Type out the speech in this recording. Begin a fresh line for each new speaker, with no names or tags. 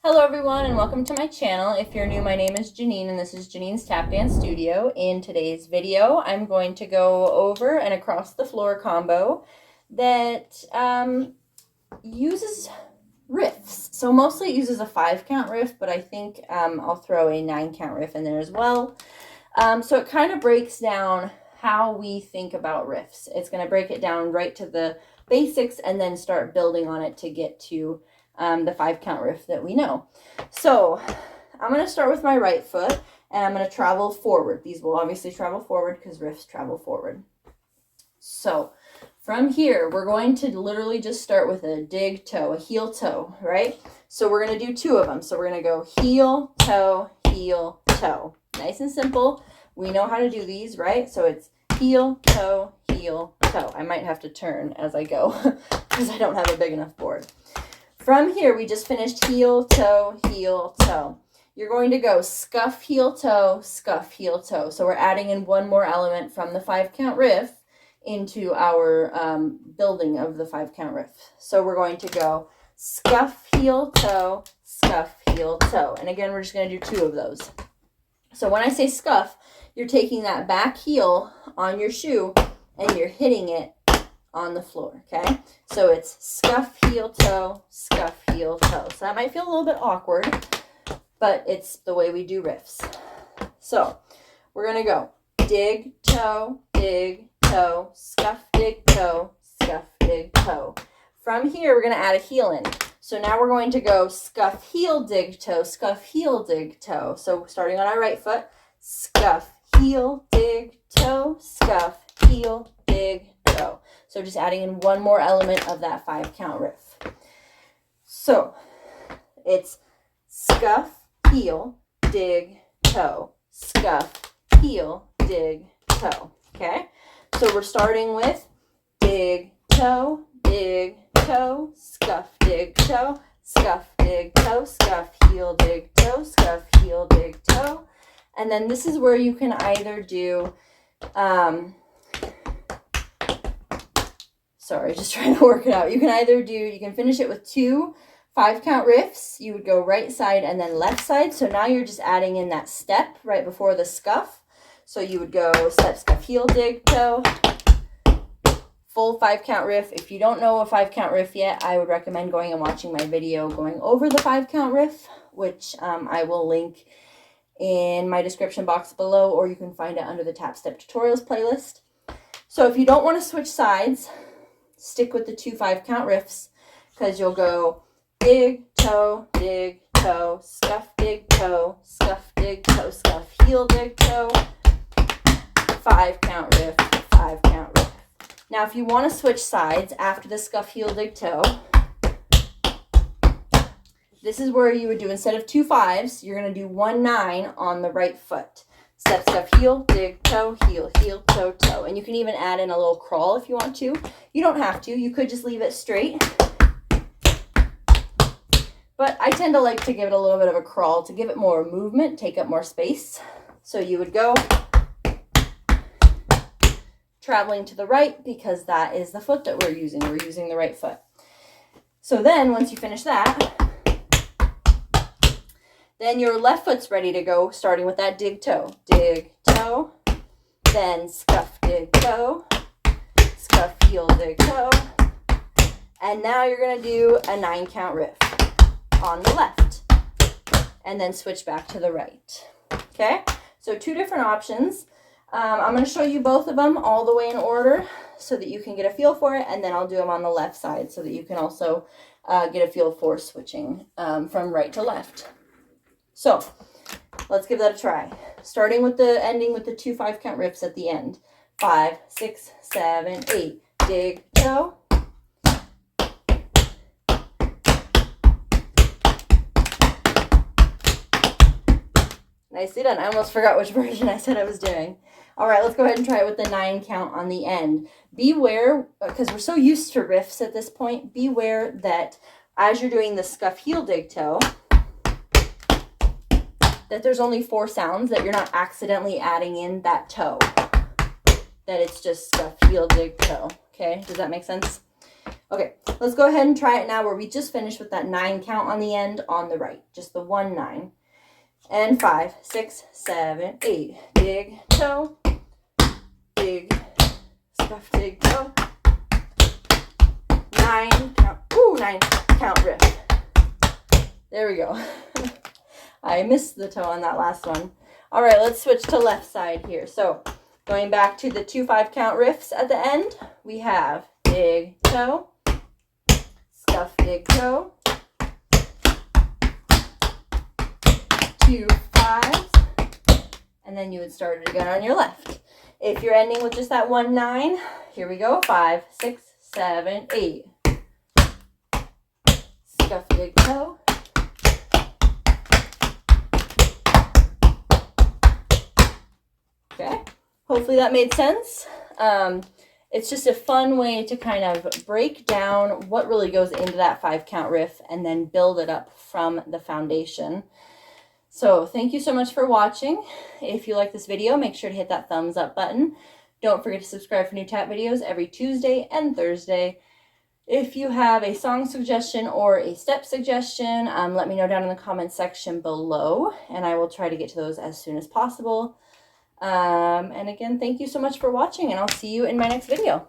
Hello everyone and welcome to my channel. If you're new, my name is Janine and this is Janine's Tap Dance Studio. In today's video, I'm going to go over an across the floor combo that uses riffs. So mostly it uses a 5-count riff, but I think I'll throw a 9-count riff in there as well. So it kind of breaks down how we think about riffs. It's going to break it down right to the basics and then start building on it to get to the 5-count riff that we know. So I'm going to start with my right foot and I'm going to travel forward. These will obviously travel forward because riffs travel forward. So from here, we're going to literally just start with a dig toe, a heel toe, right? So we're going to do 2 of them. So we're going to go heel, toe, heel, toe. Nice and simple. We know how to do these, right? So it's heel, toe, heel, toe. I might have to turn as I go because I don't have a big enough board. From here, we just finished heel, toe, heel, toe. You're going to go scuff, heel, toe, scuff, heel, toe. So we're adding in one more element from the 5-count riff into our building of the 5-count riff. So we're going to go scuff, heel, toe, scuff, heel, toe. And again, we're just going to do 2 of those. So when I say scuff, you're taking that back heel on your shoe and you're hitting it on the floor, okay? So it's scuff, heel, toe, scuff, heel, toe. So that might feel a little bit awkward, but it's the way we do riffs. So we're gonna go dig, toe, scuff, dig, toe, scuff, dig, toe. From here, we're gonna add a heel in. So now we're going to go scuff, heel, dig, toe, scuff, heel, dig, toe. So starting on our right foot, scuff, heel, dig, toe, scuff, heel, dig, toe. So just adding in one more element of that 5-count riff. So it's scuff, heel, dig, toe, scuff, heel, dig, toe. Okay? So we're starting with dig, toe, scuff, dig, toe, scuff, dig, toe, scuff, heel, dig, toe, scuff, heel, dig, toe. And then this is where you can either do sorry, just trying to work it out. You can finish it with 2 5-count riffs. You would go right side and then left side. So now you're just adding in that step right before the scuff. So you would go step, scuff, heel, dig, toe, full 5-count riff. If you don't know a 5-count riff yet, I would recommend going and watching my video going over the 5-count riff, which I will link in my description box below, or you can find it under the Tap Step Tutorials playlist. So if you don't want to switch sides, stick with the 2 5-count riffs because you'll go dig, toe, scuff, dig, toe, scuff, dig, toe, scuff, heel, dig, toe, 5-count riff, 5-count riff. Now, if you want to switch sides after the scuff, heel, dig, toe, this is where you would do, instead of 2 5s, you're going to do 1 9 on the right foot. Step, scuff, heel, dig, toe, heel, toe, toe. And you can even add in a little crawl if you want to. You don't have to. You could just leave it straight. But I tend to like to give it a little bit of a crawl to give it more movement, take up more space. So you would go traveling to the right because that is the foot that we're using. We're using the right foot. So then once you finish that, then your left foot's ready to go, starting with that dig, toe, then scuff, dig, toe, scuff, heel, dig, toe, and now you're going to do a 9-count riff on the left, and then switch back to the right. Okay, so 2 different options. I'm going to show you both of them all the way in order so that you can get a feel for it, and then I'll do them on the left side so that you can also get a feel for switching from right to left. So let's give that a try. Ending with the 2 5-count riffs at the end. 5, 6, 7, 8. Dig, toe. Nicely done. I almost forgot which version I said I was doing. All right, let's go ahead and try it with the 9-count on the end. Beware, because we're so used to riffs at this point, beware that as you're doing the scuff, heel, dig, toe, that there's only 4 sounds, that you're not accidentally adding in that toe, that it's just scuff, heel, dig, toe. Okay, does that make sense? Okay, let's go ahead and try it now where we just finished with that 9 count on the end on the right. Just the 1, 9. And 5, 6, 7, 8. Big toe. Big scuff, dig toe. 9 count. Ooh, 9 count riff. There we go. I missed the toe on that last one. All right, let's switch to left side here. So going back to the 2 5 count riffs at the end, we have big toe, scuff, big toe, 2 5s, and then you would start it again on your left. If you're ending with just that 1 9, here we go. 5, 6, 7, 8. Scuff, big toe. Okay, hopefully that made sense. It's just a fun way to kind of break down what really goes into that 5 count riff and then build it up from the foundation. So thank you so much for watching. If you like this video, make sure to hit that thumbs up button. Don't forget to subscribe for new tap videos every Tuesday and Thursday. If you have a song suggestion or a step suggestion, let me know down in the comments section below, and I will try to get to those as soon as possible. And again, thank you so much for watching, and I'll see you in my next video.